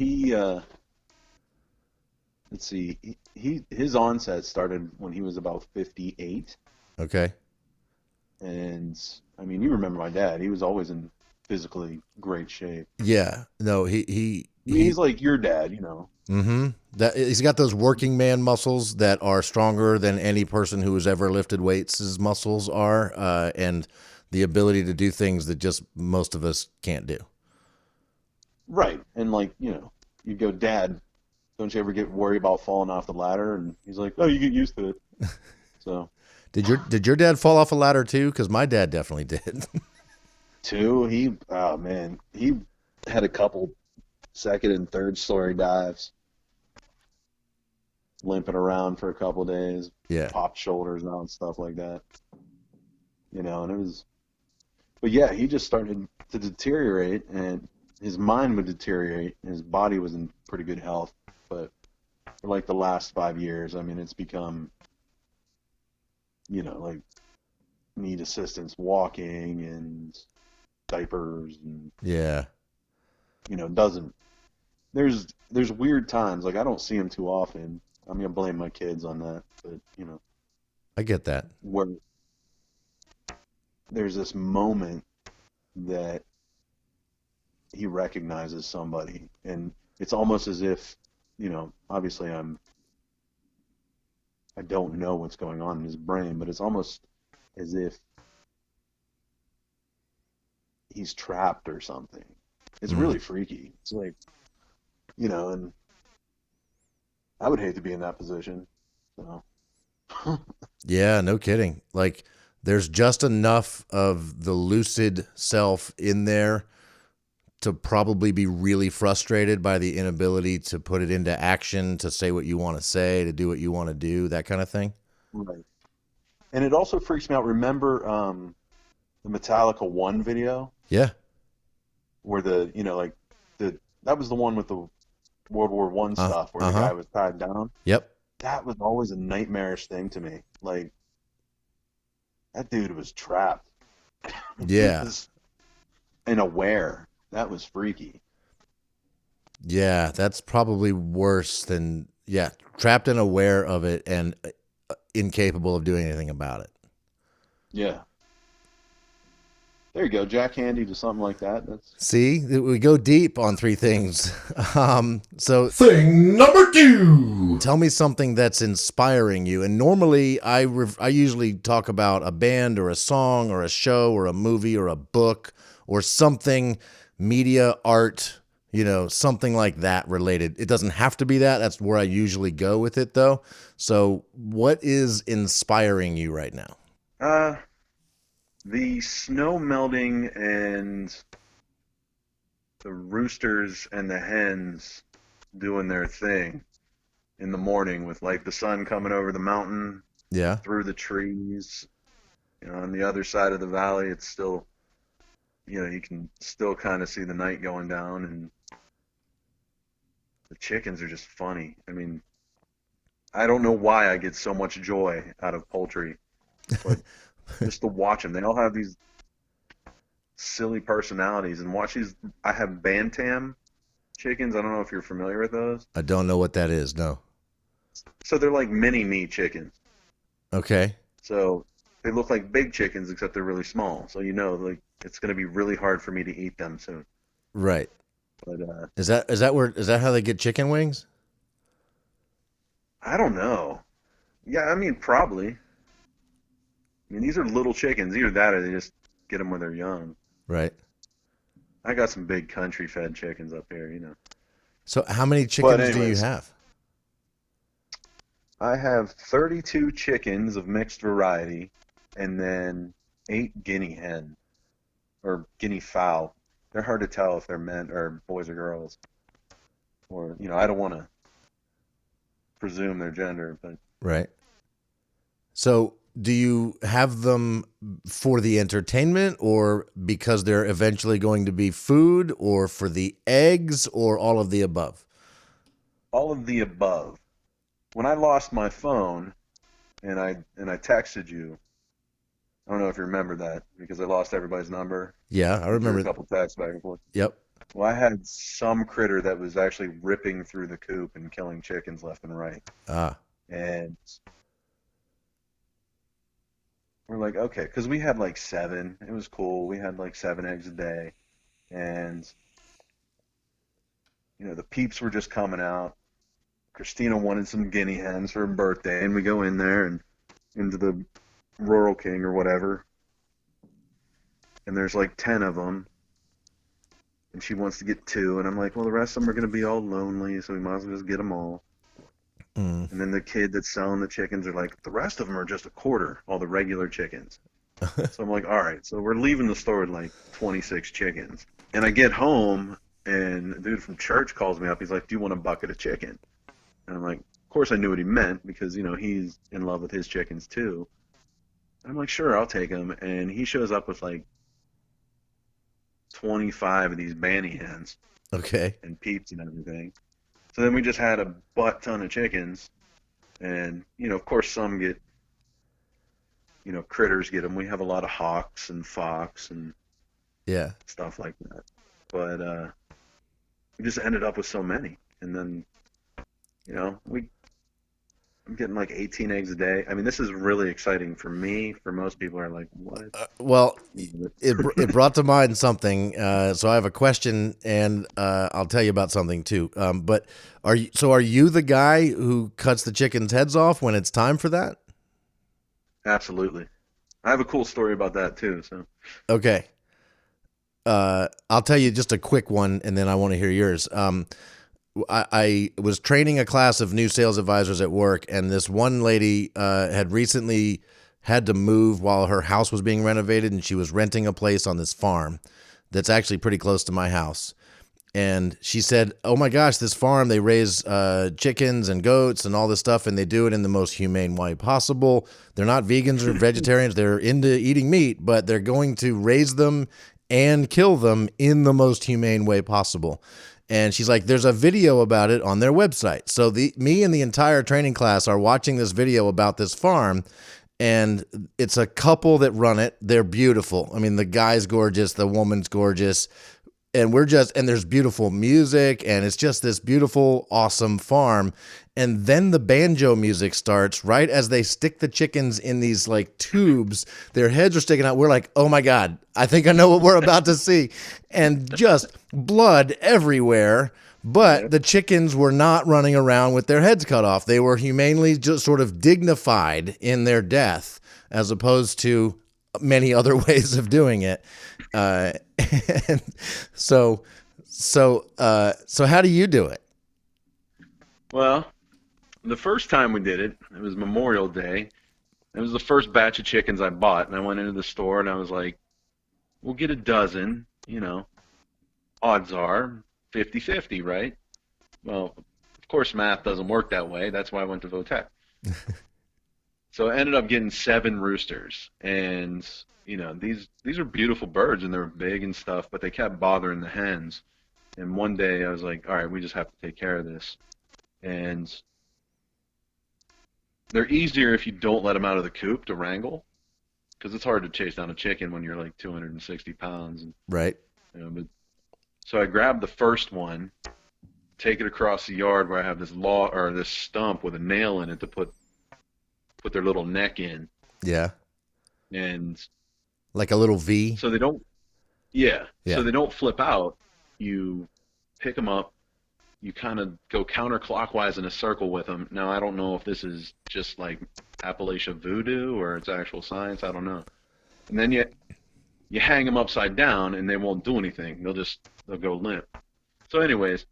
let's see, his onset started when he was about 58. Okay. And I mean, you remember my dad, he was always in physically great shape. Yeah. No, I mean, he's like your dad. Mm-hmm. That he's got those working man muscles that are stronger than any person who has ever lifted weights. His muscles are, and the ability to do things that just most of us can't do. Right. And like, you go, Dad, don't you ever get worried about falling off the ladder? And he's like, oh, you get used to it. So, Did your dad fall off a ladder too? Because my dad definitely did. oh man, he had a couple second and third story dives. limping around for a couple of days, Yeah. popped shoulders out and stuff like that. And it was, but yeah, he just started to deteriorate, and his mind would deteriorate, and his body was in pretty good health. But for like the last 5 years, I mean, it's become, like need assistance walking and diapers and, Yeah. doesn't, there's weird times, like I don't see him too often. I'm going to blame my kids on that, but, I get that. where there's this moment that he recognizes somebody, and it's almost as if, obviously I don't know what's going on in his brain, but it's almost as if he's trapped or something. It's really freaky. It's like, and I would hate to be in that position. So. Yeah, no kidding. Like, there's just enough of the lucid self in there to probably be really frustrated by the inability to put it into action, to say what you want to say, to do what you want to do, that kind of thing. Right. And it also freaks me out. Remember the Metallica 1 video? Yeah. Where that was the one with the World War One stuff where the guy was tied down. Yep. That was always a nightmarish thing to me. Like, that dude was trapped. Yeah. He was unaware. That was freaky. Yeah, that's probably worse than, trapped and aware of it and incapable of doing anything about it. Yeah. There you go, Jack Handy to something like that. See, we go deep on three things. So Thing number 2. tell me something that's inspiring you. And normally I usually talk about a band or a song or a show or a movie or a book or something, media, art, something like that related. It doesn't have to be that. That's where I usually go with it, though. So what is inspiring you right now? The snow melting and the roosters and the hens doing their thing in the morning with like the sun coming over the mountain, Yeah. through the trees. On the other side of the valley, it's still, you can still kind of see the night going down, and the chickens are just funny. I mean, I don't know why I get so much joy out of poultry, but just to watch them. They all have these silly personalities, and watch these. I have bantam chickens. I don't know if you're familiar with those. I don't know what that is. No. So they're like mini me chickens. Okay. So they look like big chickens, except they're really small. So like it's going to be really hard for me to eat them soon. Right. But Is that how they get chicken wings? I don't know. Yeah, I mean probably. I mean, these are little chickens. Either that or they just get them when they're young. Right. I got some big country-fed chickens up here, So how many chickens do you anyways, have? I have 32 chickens of mixed variety, and then 8 guinea hen, or guinea fowl. They're hard to tell if they're men or boys or girls. Or, I don't want to presume their gender, but... Right. So do you have them for the entertainment, or because they're eventually going to be food, or for the eggs, or all of the above? All of the above. When I lost my phone and I texted you, I don't know if you remember that because I lost everybody's number. Yeah, I remember. A couple texts back and forth. Yep. Well, I had some critter that was actually ripping through the coop and killing chickens left and right. Ah. And we're like, okay, because we had like 7. It was cool. We had like 7 eggs a day. And, the peeps were just coming out. Christina wanted some guinea hens for her birthday, and we go in there and into the Rural King or whatever, and there's like 10 of them, and she wants to get 2, and I'm like, well, the rest of them are going to be all lonely, so we might as well just get them all. And then the kid that's selling the chickens are like, the rest of them are just a quarter, all the regular chickens. So I'm like, all right, so we're leaving the store with like 26 chickens, and I get home, and a dude from church calls me up. He's like, do you want a bucket of chicken? And I'm like, course I knew what he meant because, he's in love with his chickens too. I'm like, sure, I'll take him. And he shows up with like 25 of these Banny hens. Okay. And peeps and everything. So then we just had a butt ton of chickens. And, of course some get, critters get them. We have a lot of hawks and fox and stuff like that. But we just ended up with so many. And then, I'm getting like 18 eggs a day. I mean, this is really exciting for me. For most people are like, what? Well, it brought to mind something. So I have a question, and I'll tell you about something too. But are you the guy who cuts the chickens' heads off when it's time for that? Absolutely. I have a cool story about that too. So okay. I'll tell you just a quick one, and then I want to hear yours. I was training a class of new sales advisors at work, and this one lady had recently had to move while her house was being renovated, and she was renting a place on this farm that's actually pretty close to my house. And she said, oh my gosh, this farm, they raise chickens and goats and all this stuff, and they do it in the most humane way possible. They're not vegans or vegetarians. They're into eating meat, but they're going to raise them and kill them in the most humane way possible. And she's like, there's a video about it on their website. So me and the entire training class are watching this video about this farm, and it's a couple that run it. They're beautiful. I mean, the guy's gorgeous, the woman's gorgeous, and there's beautiful music, and it's just this beautiful, awesome farm. And then the banjo music starts right as they stick the chickens in these like tubes. Their heads are sticking out. We're like, oh my God, I think I know what we're about to see. And just blood everywhere. But the chickens were not running around with their heads cut off. They were humanely just sort of dignified in their death, as opposed to many other ways of doing it. And so how do you do it? Well, the first time we did it, it was Memorial Day. It was the first batch of chickens I bought, and I went into the store and I was like, we'll get a dozen, odds are 50-50, right? Well, of course math doesn't work that way. That's why I went to Votech. So I ended up getting 7 roosters, and these are beautiful birds and they're big and stuff, but they kept bothering the hens. And one day I was like, all right, we just have to take care of this. And they're easier if you don't let them out of the coop to wrangle, because it's hard to chase down a chicken when you're like 260 pounds. Right. So I grabbed the first one, take it across the yard where I have this stump with a nail in it to put their little neck in. Yeah. And like a little V. So they don't. Yeah. So they don't flip out. You pick them up. You kind of go counterclockwise in a circle with them. Now, I don't know if this is just like Appalachia voodoo or it's actual science. I don't know. And then you hang them upside down and they won't do anything. They'll go limp. So anyways,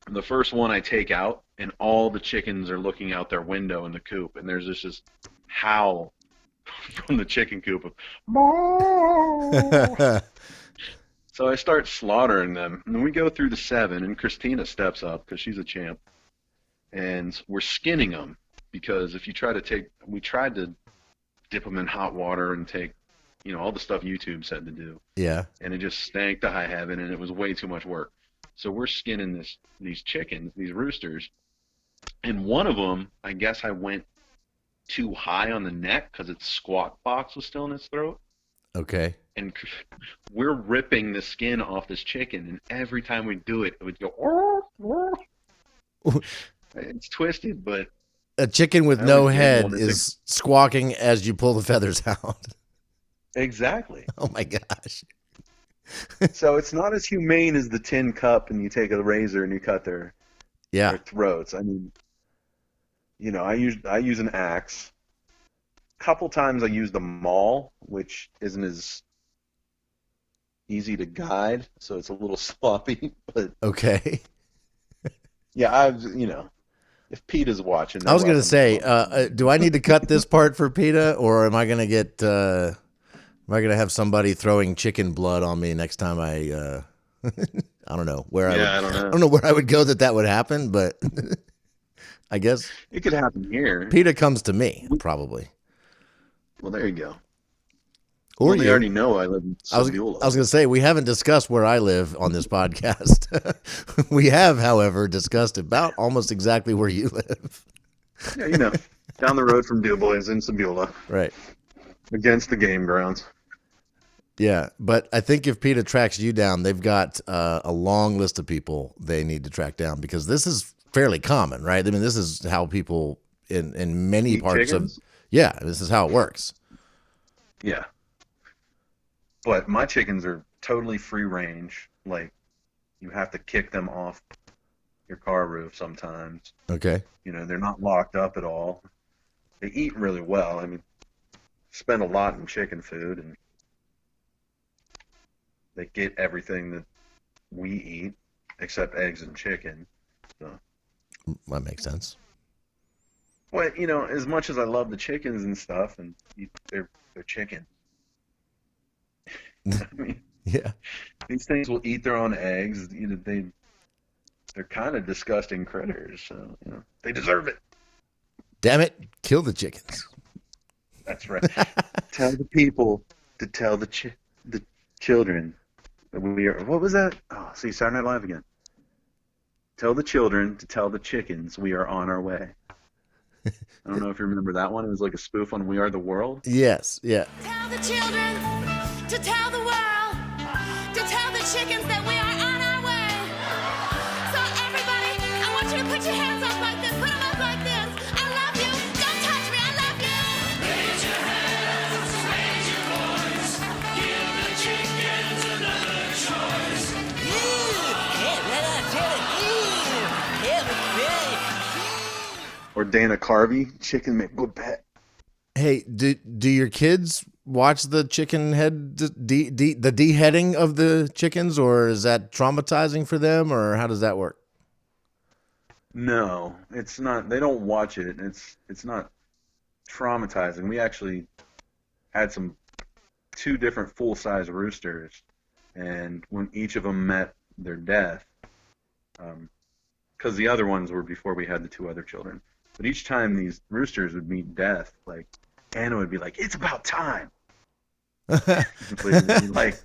the first one I take out, and all the chickens are looking out their window in the coop, and there's this howl from the chicken coop of moo. So I start slaughtering them, and we go through the 7, and Christina steps up because she's a champ, and we're skinning them because if you we tried to dip them in hot water and take, all the stuff YouTube said to do. Yeah. And it just stank to high heaven, and it was way too much work. So we're skinning these chickens, these roosters, and one of them, I guess I went too high on the neck because its squawk box was still in its throat. Okay. And we're ripping the skin off this chicken, and every time we do it, it would go, oh, oh. It's twisted, but a chicken with no head is squawking as you pull the feathers out. Exactly. Oh my gosh. So it's not as humane as the tin cup and you take a razor and you cut their throats. I mean, I use an axe. A couple times I used a maul, which isn't as easy to guide, so it's a little sloppy. But okay. Yeah, if PETA's watching, I was going to say, do I need to cut this part for PETA, or am I going to get? Am I going to have somebody throwing chicken blood on me next time I don't know where I don't know where I would go that would happen, but I guess It could happen here. PETA comes to me, probably. Well, there you go. Or well, they you. already know I live in I was Sebula. going to say, we haven't discussed where I live on this podcast. We have, however, discussed about almost exactly where you live. Yeah, down the road from DuBois in Sebula. Right. Against the game grounds. Yeah, but I think if PETA tracks you down, they've got a long list of people they need to track down, because this is fairly common, right? I mean, this is how people in many Eat parts chickens? of yeah, this is how it works. Yeah. But my chickens are totally free range. Like, you have to kick them off your car roof sometimes. Okay. They're not locked up at all. They eat really well. I mean, spend a lot in chicken food, and they get everything that we eat except eggs and chicken. So, That makes sense. well, as much as I love the chickens and stuff, and they're chicken. I mean, Yeah. these things will eat their own eggs. They're kind of disgusting critters, so they deserve it. Damn it, kill the chickens. That's right. Tell the people to tell the children that we are. What was that? Oh, see, Saturday Night Live again. Tell the children to tell the chickens we are on our way. I don't know if you remember that one. It was like a spoof on We Are the World. Yes, yeah. Tell the children to tell the world to tell the chickens that we are on our way. So everybody, I want you to put your hands up like this. Put them up like this. I love you. Don't touch me. I love you. Raise your hands, raise your voice. Give the chickens another choice. Or Dana Carvey, chicken make good pet. Hey, do your kids watch the chicken head, the deheading of the chickens, or is that traumatizing for them, or how does that work? No, it's not. They don't watch it. It's not traumatizing. We actually had two different full-size roosters, and when each of them met their death, because the other ones were before we had the two other children, but each time these roosters would meet death, like Anna would be like, "It's about time." Would be like,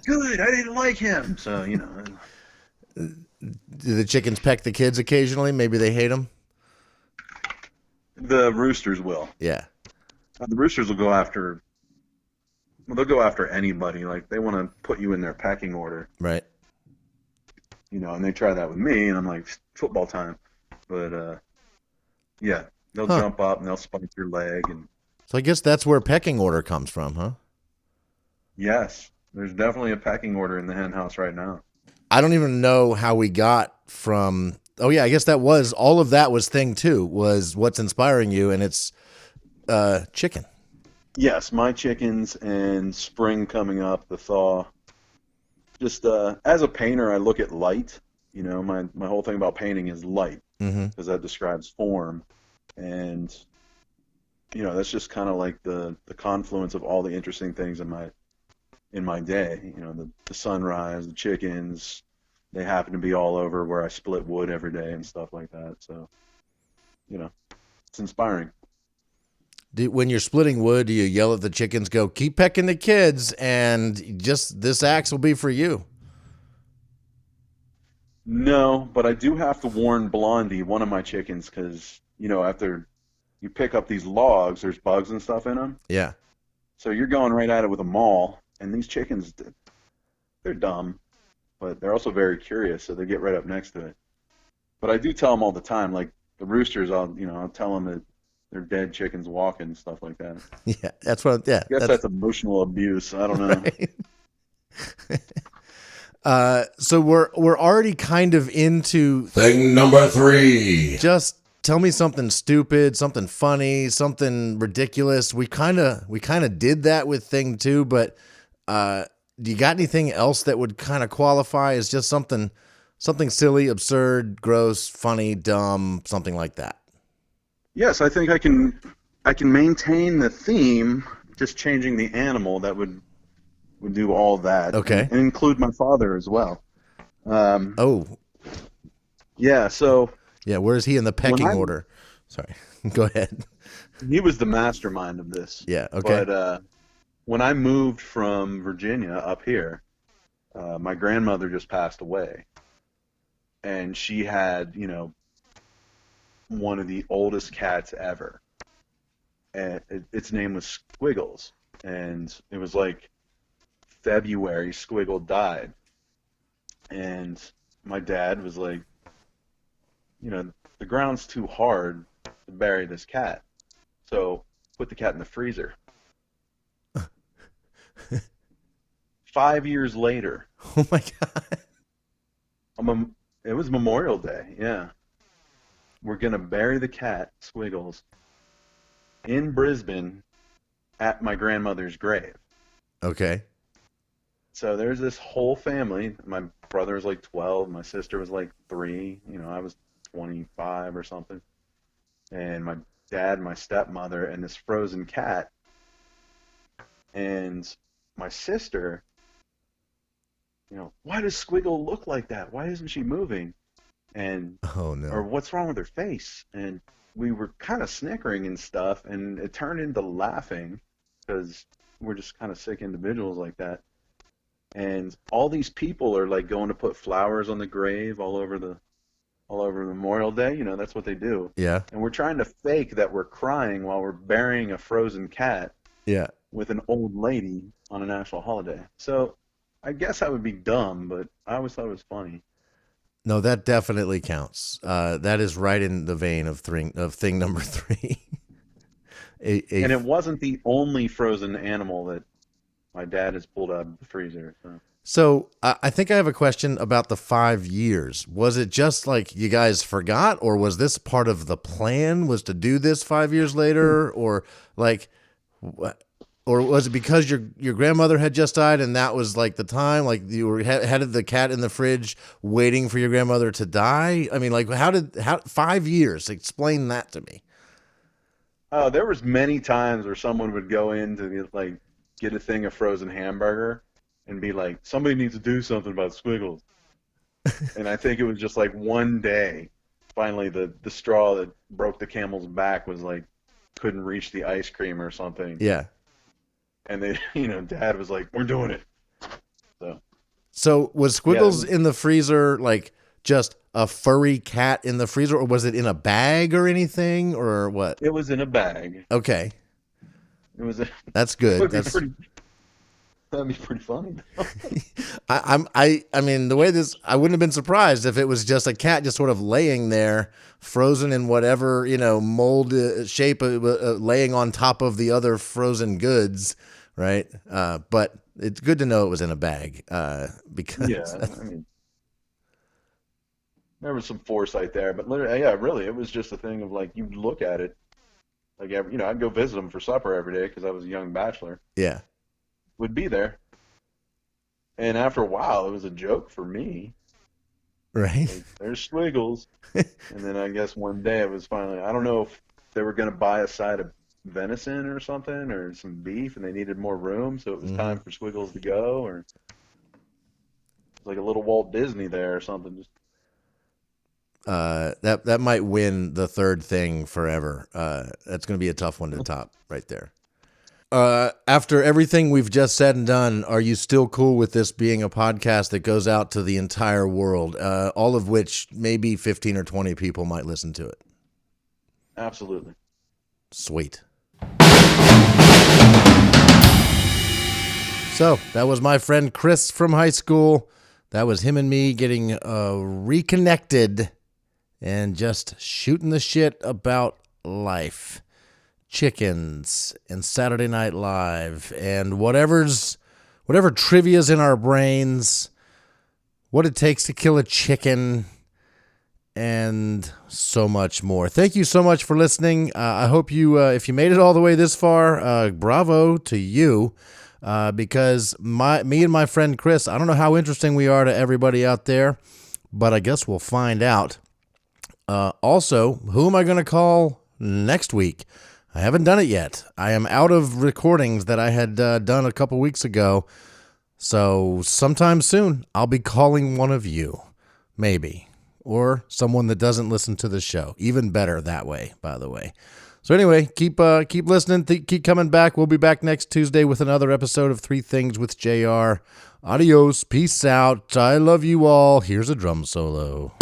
"Good, I didn't like him," so Do the chickens peck the kids occasionally? Maybe they hate them. the roosters will. Yeah. The roosters will go after. Well, they'll go after anybody. Like, they want to put you in their pecking order. Right. And they try that with me, and I'm like, football time. But, yeah, they'll jump up, and they'll spike your leg. And So I guess that's where pecking order comes from, huh? yes, there's definitely a pecking order in the hen house right now. I don't even know how we got from. Oh yeah, I guess that was all of that was thing two, was what's inspiring you, and it's chicken. Yes, my chickens and spring coming up, the thaw. Just as a painter, I look at light. My whole thing about painting is light, because that describes form, and that's just kind of like the confluence of all the interesting things in my day. The sunrise, the chickens, they happen to be all over where I split wood every day and stuff like that. So, it's inspiring. When you're splitting wood, do you yell at the chickens, go, keep pecking the kids, and just this axe will be for you? No, but I do have to warn Blondie, one of my chickens, because, after you pick up these logs, there's bugs and stuff in them. Yeah. So you're going right at it with a maul, and these chickens, they're dumb, but they're also very curious, so they get right up next to it. But I do tell them all the time, like the roosters, I'll tell them that they're dead chickens walking and stuff like that. Yeah, that's what. Yeah, I guess that's emotional abuse. I don't know. Right. So we're already kind of into Thing number 3. just tell me something stupid, something funny, something ridiculous. We kind of did that with thing two, but do you got anything else that would kind of qualify as just something silly, absurd, gross, funny, dumb, something like that? Yes, I think I can maintain the theme, just changing the animal that would do all that. Okay. And include my father as well. Oh, Yeah, so Yeah, where is he in the pecking I- order? Sorry, go ahead. He was the mastermind of this. Yeah, okay. But when I moved from Virginia up here, my grandmother just passed away, and she had, one of the oldest cats ever, and its name was Squiggles, and it was like February. Squiggle died, and my dad was like, the ground's too hard to bury this cat, so put the cat in the freezer. 5 years later, Oh my God. it was Memorial Day, yeah. We're going to bury the cat, Squiggles, in Brisbane at my grandmother's grave. Okay. So there's this whole family. My brother was like 12. My sister was like 3. I was 25 or something. And my dad, my stepmother, and this frozen cat. And my sister, why does Squiggle look like that? Why isn't she moving? And Oh no. or what's wrong with her face? And we were kind of snickering and stuff, and it turned into laughing because we're just kind of sick individuals like that. And all these people are like going to put flowers on the grave all over Memorial Day. That's what they do. Yeah. And we're trying to fake that we're crying while we're burying a frozen cat Yeah. with an old lady on a national holiday. So I guess I would be dumb, but I always thought it was funny. No, that definitely counts. That is right in the vein of thing number 3. And it wasn't the only frozen animal that my dad has pulled out of the freezer. So I think I have a question about the 5 years. Was it just like you guys forgot, or was this part of the plan? Was to do this 5 years later, or like what? Or was it because your grandmother had just died and that was like the time, like you were had the cat in the fridge waiting for your grandmother to die? I mean, like how 5 years? Explain that to me. Oh, there was many times where someone would go in to get a thing of frozen hamburger and be like, somebody needs to do something about Squiggles. And I think it was just like one day, finally the straw that broke the camel's back was like couldn't reach the ice cream or something. Yeah. And they, Dad was like, "We're doing it." So was Squiggles in the freezer like just a furry cat in the freezer, or was it in a bag or anything, or what? It was in a bag. Okay, It was. that's good. That'd be pretty funny. I mean, the way this, I wouldn't have been surprised if it was just a cat just sort of laying there, frozen in whatever, mold shape, laying on top of the other frozen goods, right? But it's good to know it was in a bag, because there was some foresight there, but really, it was just a thing of like, you look at it, like, I'd go visit them for supper every day because I was a young bachelor. Yeah. Would be there. And after a while, it was a joke for me. Right. Like, there's Squiggles. And then I guess one day it was finally, I don't know if they were going to buy a side of venison or something or some beef and they needed more room, so it was time for Squiggles to go, or it's like a little Walt Disney there or something. Just that might win the third thing forever. That's going to be a tough one to top right there. After everything we've just said and done, are you still cool with this being a podcast that goes out to the entire world, all of which maybe 15 or 20 people might listen to it? Absolutely. Sweet. So that was my friend Chris from high school. That was him and me getting reconnected and just shooting the shit about life. Chickens and Saturday Night Live and whatever trivia's in our brains, what it takes to kill a chicken, and so much more. Thank you so much for listening. I hope you, if you made it all the way this far, bravo to you, because me and my friend Chris, I don't know how interesting we are to everybody out there, but I guess we'll find out. Also, who am I going to call next week? I haven't done it yet. I am out of recordings that I had done a couple weeks ago. So sometime soon, I'll be calling one of you. Maybe. or someone that doesn't listen to the show. Even better that way, by the way. So anyway, keep listening. Keep coming back. We'll be back next Tuesday with another episode of Three Things with JR. Adios. Peace out. I love you all. Here's a drum solo.